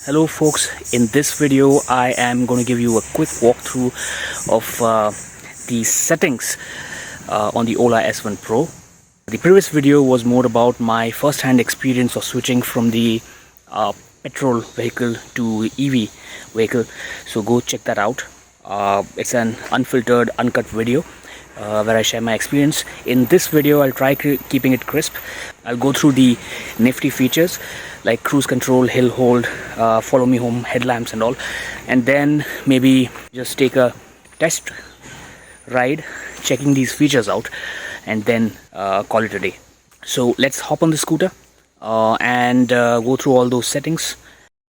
Hello folks, in this video I am going to give you a quick walkthrough of the settings on the OLA S1 Pro. The previous video was more about my first-hand experience of switching from the petrol vehicle to EV vehicle, so go check that out. It's an unfiltered, uncut video where I share my experience. In this video I'll try keeping it crisp. I'll go through the nifty features like cruise control, hill hold, follow me home, headlamps and all, and then maybe just take a test ride checking these features out and then call it a day. So let's hop on the scooter and go through all those settings.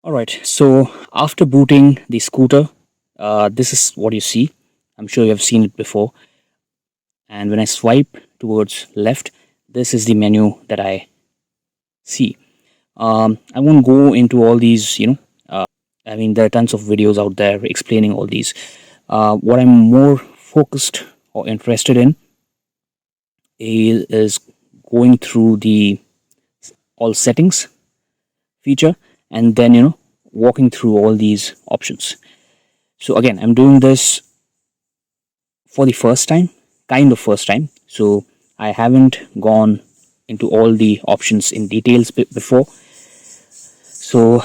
Alright, so after booting the scooter, this is what you see. I'm sure you have seen it before. And when I swipe towards left, this is the menu that I see. I won't go into all these, I mean, there are tons of videos out there explaining all these. What I'm more focused or interested in is going through the all settings feature and then, walking through all these options. So again, I'm doing this for the first time, kind of first time. So I haven't gone into all the options in details before. So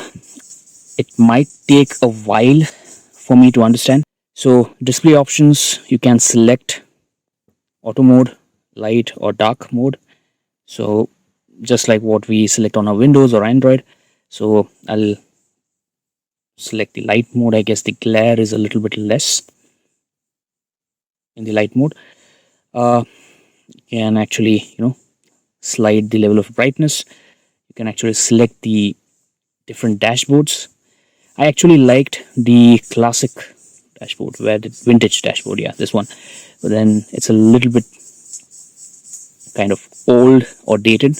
it might take a while for me to understand. So display options, you can select auto mode, light or dark mode. So just like what we select on our Windows or Android. So I'll select the light mode. I guess the glare is a little bit less in the light mode. You can actually, slide the level of brightness. You can actually select the different dashboards. I actually liked the classic dashboard, where the vintage dashboard, yeah, this one. But then it's a little bit kind of old or dated.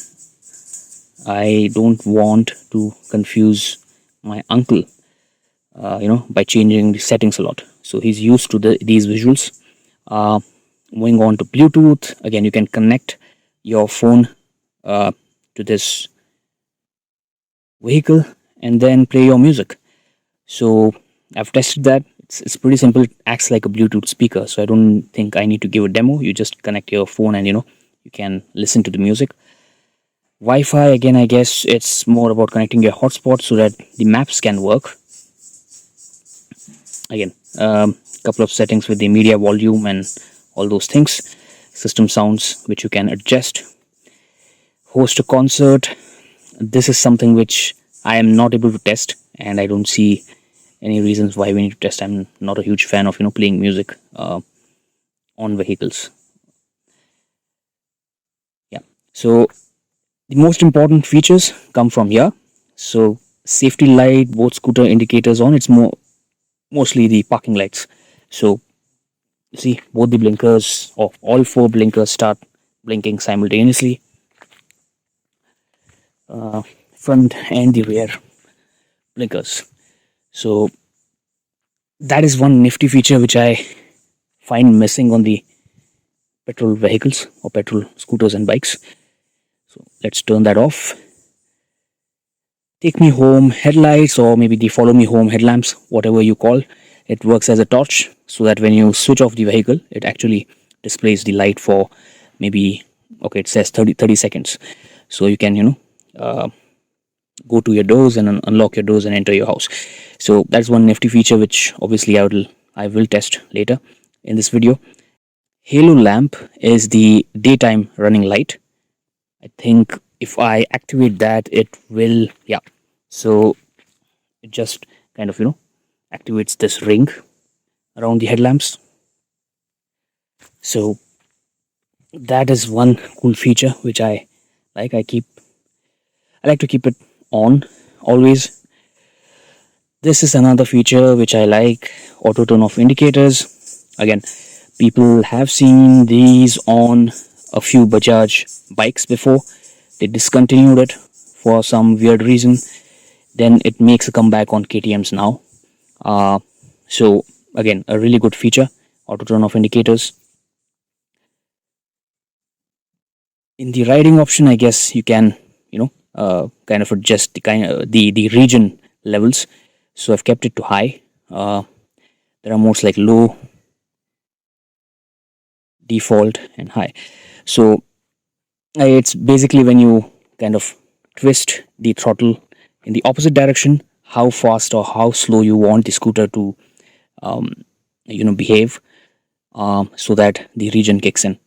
I don't want to confuse my uncle, by changing the settings a lot. So he's used to these visuals. Moving on to Bluetooth, again, you can connect your phone to this vehicle and then play your music. So I've tested that. It's pretty simple. It acts like a Bluetooth speaker, so I don't think I need to give a demo. You just connect your phone and you can listen to the music. Wi-Fi, again, I guess it's more about connecting your hotspot so that the maps can work. Again, couple of settings with the media volume and all those things. System sounds, which you can adjust. Host a concert. This is something which I am not able to test, and I don't see any reasons why we need to test. I'm not a huge fan of playing music on vehicles. Yeah, so the most important features come from here. So safety light, both scooter indicators on. It's mostly the parking lights. So you see both the blinkers, or all four blinkers, start blinking simultaneously. Front and the rear blinkers. So that is one nifty feature which I find missing on the petrol vehicles or petrol scooters and bikes. So let's turn that off. Take me home headlights, or maybe the follow me home headlamps, whatever you call. It works as a torch, so that when you switch off the vehicle, it actually displays the light for maybe, it says 30 seconds. So you can, go to your doors and unlock your doors and enter your house. So that's one nifty feature which obviously I will test later in this video. Halo lamp is the daytime running light. I think if I activate that, it will, yeah. So it just kind of, activates this ring around the headlamps. So that is one cool feature which I like. I like to keep it on always. This is another feature which I like, auto turn off indicators. Again, people have seen these on a few Bajaj bikes before. They discontinued it for some weird reason. Then it makes a comeback on KTM's now. So again, a really good feature, auto turn off indicators. In the riding option, I guess you can kind of adjust the region levels. So I've kept it to high. There are modes like low, default, and high. So it's basically when you kind of twist the throttle in the opposite direction, how fast or how slow you want the scooter to behave, so that the region kicks in.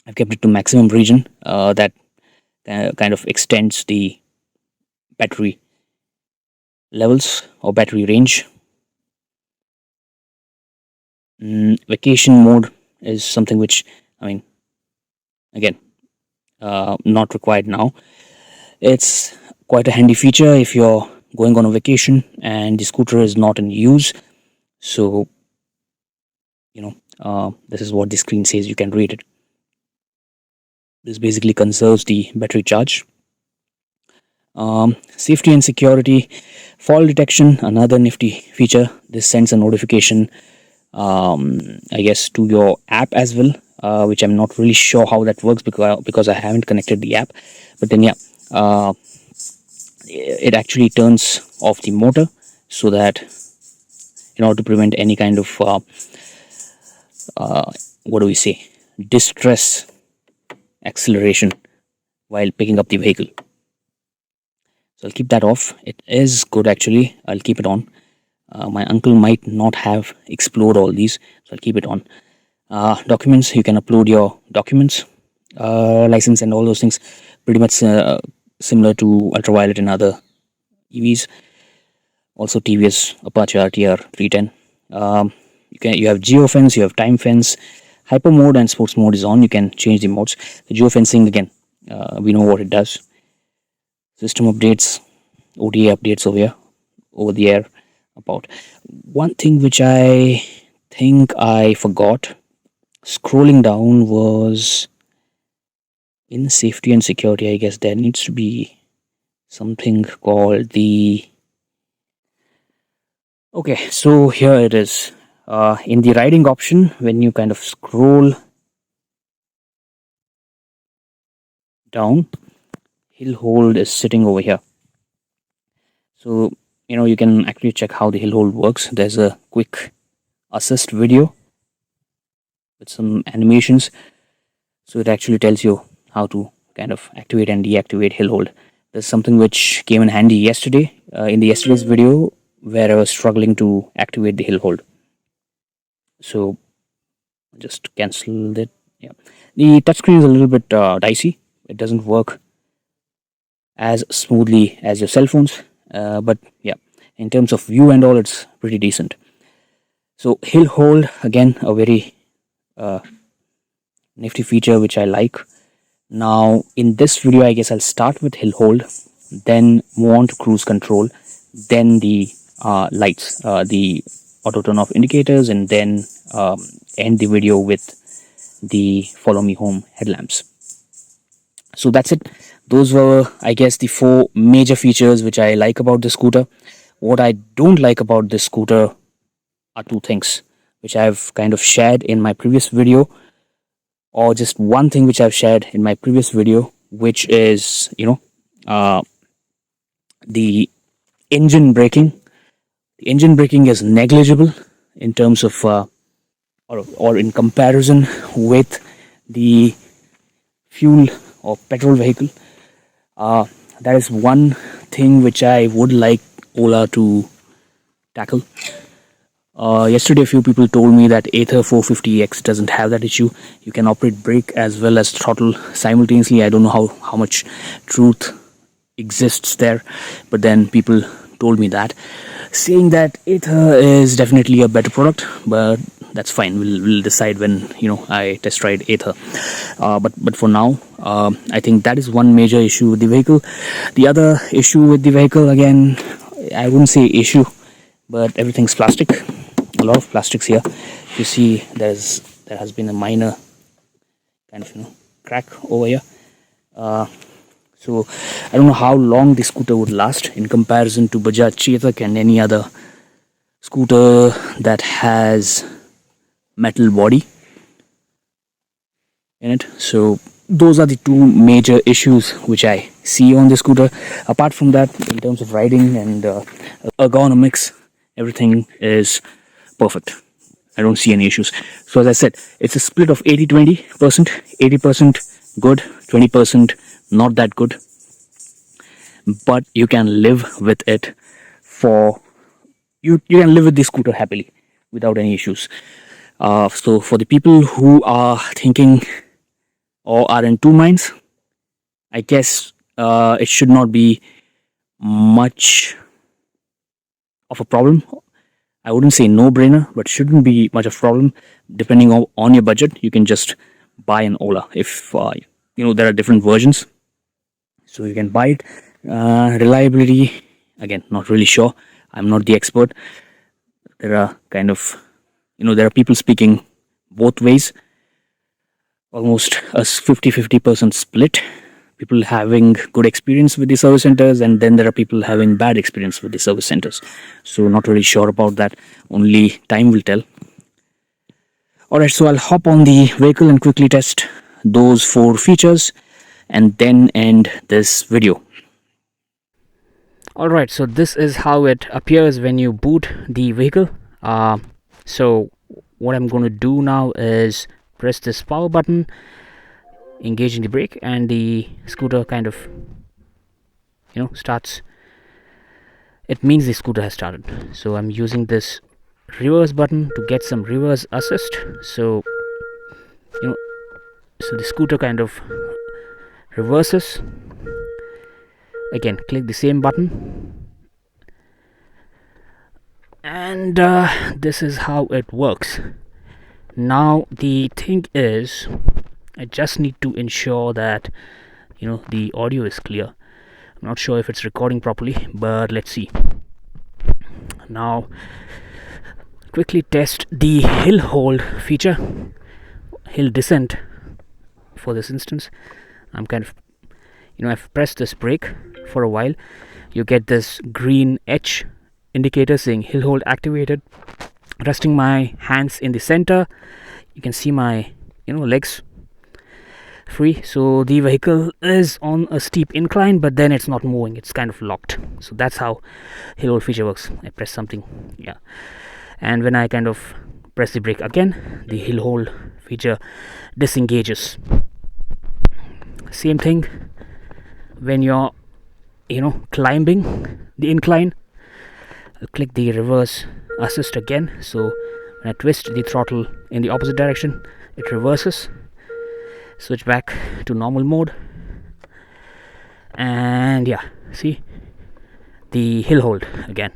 I've kept it to maximum region, that kind of extends the battery levels or battery range. Vacation mode is something which, I mean, again, not required now. It's quite a handy feature if you're going on a vacation and the scooter is not in use. So, this is what the screen says. You can read it. This basically conserves the battery charge. Safety and security, fall detection, another nifty feature. This sends a notification, I guess, to your app as well, which I'm not really sure how that works because I haven't connected the app. But then, yeah, it actually turns off the motor so that, in order to prevent any kind of distress acceleration while picking up the vehicle. So I'll keep that off. It is good, actually. I'll keep it on. My uncle might not have explored all these, so I'll keep it on. Documents, you can upload your documents, license and all those things, pretty much similar to ultraviolet and other EVs. Also TVS Apache RTR 310. You have geofence, you have time fence, hyper mode and sports mode is on. You can change the modes. The geofencing, again, we know what it does. System updates, OTA updates over the air. About one thing which I think I forgot scrolling down was in safety and security. I guess there needs to be something called the so here it is. In the riding option, when you kind of scroll down, hill hold is sitting over here. So you can actually check how the hill hold works. There's a quick assist video with some animations, so it actually tells you how to kind of activate and deactivate hill hold. There's something which came in handy yesterday, in the yesterday's video, where I was struggling to activate the hill hold. So just cancel it. Yeah, the touchscreen is a little bit dicey. It doesn't work as smoothly as your cell phones, but yeah, in terms of view and all, it's pretty decent. So hill hold, again, a very nifty feature which I like. Now in this video, I guess I'll start with hill hold, then move on to cruise control, then the lights, the auto turn off indicators, and then end the video with the follow me home headlamps. So that's it. Those were, I guess, the 4 major features which I like about the scooter. What I don't like about this scooter are 2 things which I've kind of shared in my previous video, or just one thing which I've shared in my previous video, which is the engine braking. The engine braking is negligible in terms of or in comparison with the fuel or petrol vehicle. That is one thing which I would like Ola to tackle. Yesterday, a few people told me that Ather 450X doesn't have that issue. You can operate brake as well as throttle simultaneously. I don't know how much truth exists there, but then people told me that, saying that Ather is definitely a better product, but that's fine. We'll decide when I test ride Ather. But for now, I think that is one major issue with the vehicle. The other issue with the vehicle, again, I wouldn't say issue, but everything's plastic. A lot of plastics here. You see, there has been a minor kind of crack over here. So I don't know how long the scooter would last in comparison to Bajaj Chetak and any other scooter that has metal body in it. So those are the two major issues which I see on the scooter. Apart from that, in terms of riding and ergonomics, everything is perfect. I don't see any issues. So as I said, it's a split of 80-20%, 80% good, 20% not that good, but you can live with it for you can live with the scooter happily without any issues. So for the people who are thinking or are in two minds, I guess it should not be much of a problem. I wouldn't say no brainer, but shouldn't be much of a problem. Depending on your budget, you can just buy an Ola. If there are different versions, so you can buy it. Reliability, again, not really sure. I'm not the expert. There are there are people speaking both ways. Almost a 50-50% split. People having good experience with the service centers, and then there are people having bad experience with the service centers. So not really sure about that. Only time will tell. Alright, so I'll hop on the vehicle and quickly test those 4 features and then end this video. Alright, so this is how it appears when you boot the vehicle. So what I'm going to do now is press this power button, engaging the brake, and the scooter kind of starts. It means the scooter has started. So I'm using this reverse button to get some reverse assist. So so the scooter kind of reverses. Again, click the same button, and this is how it works. Now the thing is, I just need to ensure that the audio is clear. I'm not sure if it's recording properly, but let's see. Now quickly test the hill hold feature, hill descent. For this instance, I'm kind of I've pressed this brake for a while. You get this green H indicator saying hill hold activated. Resting my hands in the center, you can see my legs free. So the vehicle is on a steep incline, but then it's not moving, it's kind of locked. So that's how hill hold feature works. I press something, and when I kind of press the brake again, the hill hold feature disengages. Same thing when you're climbing the incline. I'll click the reverse assist again. So when I twist the throttle in the opposite direction, it reverses. Switch back to normal mode, and see the hill hold again.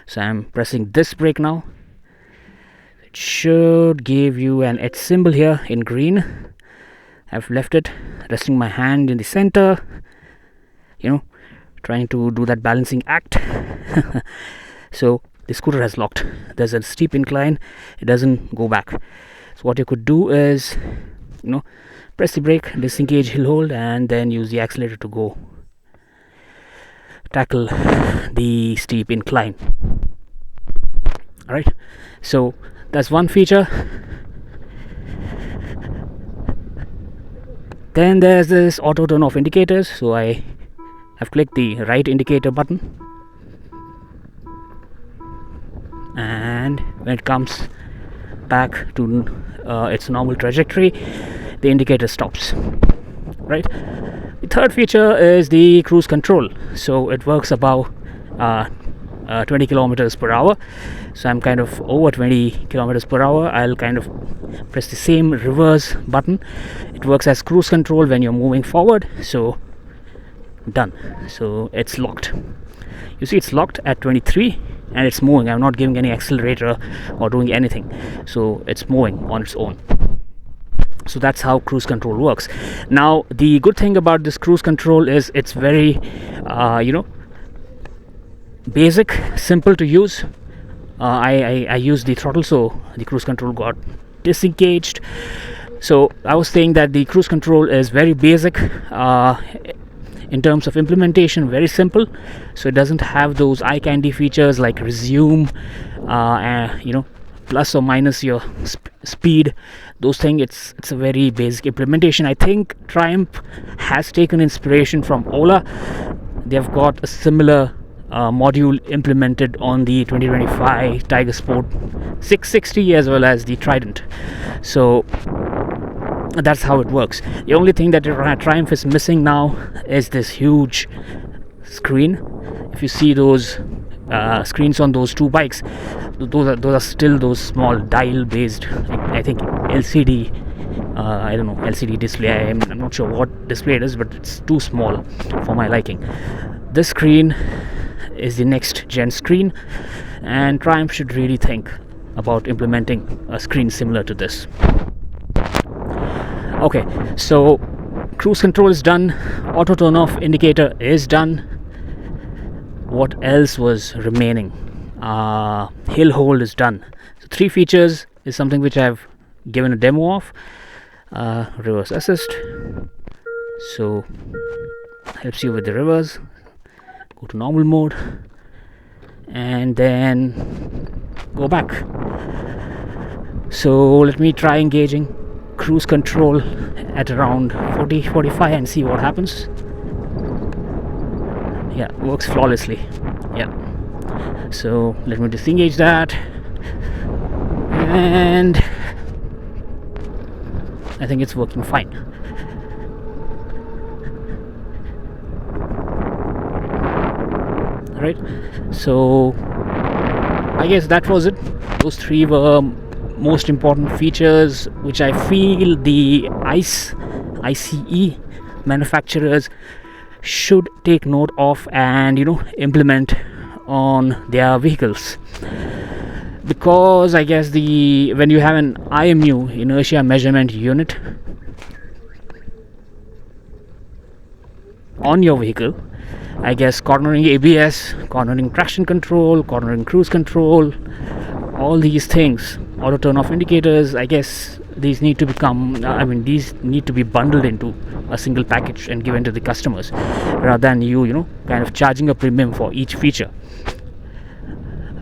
So I'm pressing this brake now. It should give you an H symbol here in green. I've left it, resting my hand in the center, trying to do that balancing act. So the scooter has locked. There's a steep incline, it doesn't go back. So what you could do is press the brake, disengage hill hold, and then use the accelerator to go tackle the steep incline. Alright, so that's one feature. Then there's this auto turn off indicators. So I have clicked the right indicator button, and when it comes back to its normal trajectory, the indicator stops. Right. The third feature is the cruise control. So it works about 20 kilometers per hour. So I'm kind of over 20 kilometers per hour. I'll kind of press the same reverse button. It works as cruise control when you're moving forward. So done. So it's locked. You see it's locked at 23 and it's moving. I'm not giving any accelerator or doing anything. So it's moving on its own. So that's how cruise control works. Now the good thing about this cruise control is it's very basic, simple to use. I used the throttle, so the cruise control got disengaged. So I was saying that the cruise control is very basic in terms of implementation, very simple. So it doesn't have those eye candy features like resume, plus or minus your speed, those things. It's a very basic implementation. I think Triumph has taken inspiration from Ola. They've got a similar module implemented on the 2025 Tiger Sport 660 as well as the Trident. So that's how it works. The only thing that Triumph is missing now is this huge screen. If you see those screens on those two bikes, those are still those small dial based, I think LCD, I don't know, LCD display. I'm not sure what display it is, but it's too small for my liking. This screen is the next gen screen, and Triumph should really think about implementing a screen similar to this. Okay, so cruise control is done, auto turn off indicator is done. What else was remaining? Hill hold is done. So 3 features is something which I've given a demo of. Reverse assist, so helps you with the reverse. Go to normal mode and then go back. So let me try engaging cruise control at around 40-45 and see what happens. Yeah, works flawlessly. Yeah, so let me disengage that, and I think it's working fine. Right, so I guess that was it. Those 3 were most important features which I feel the ICE manufacturers should take note of and implement on their vehicles, because I guess when you have an IMU, inertia measurement unit, on your vehicle, I guess cornering ABS, cornering traction control, cornering cruise control, all these things, auto turn off indicators, I guess these need to become these need to be bundled into a single package and given to the customers, rather than you kind of charging a premium for each feature.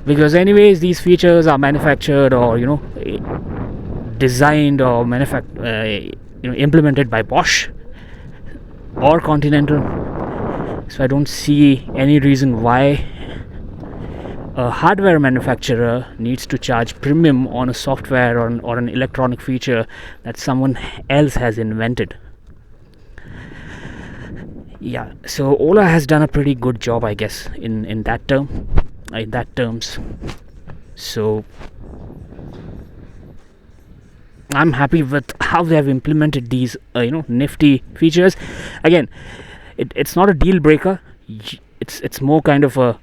Because anyways, these features are manufactured or designed or implemented by Bosch or Continental. So I don't see any reason why a hardware manufacturer needs to charge premium on a software or an electronic feature that someone else has invented. Yeah, so Ola has done a pretty good job, I guess, in that terms. So I'm happy with how they have implemented these nifty features. Again, it's not a deal breaker. It's more kind of a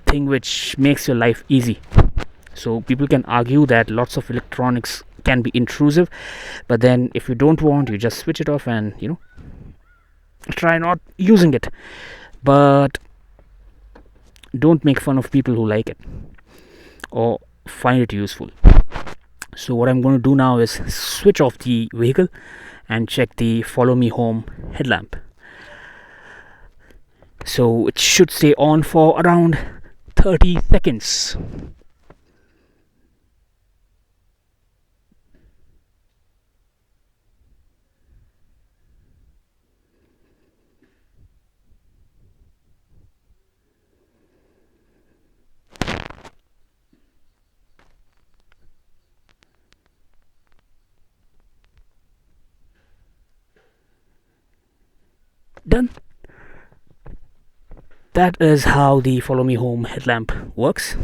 thing which makes your life easy. So people can argue that lots of electronics can be intrusive, but then if you don't want, you just switch it off and try not using it. But don't make fun of people who like it or find it useful. So what I'm going to do now is switch off the vehicle and check the Follow Me Home headlamp. So it should stay on for around 30 seconds. Done. That is how the Follow Me Home headlamp works.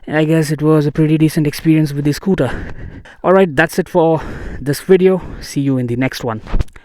I guess it was a pretty decent experience with the scooter. Alright, that's it for this video. See you in the next one.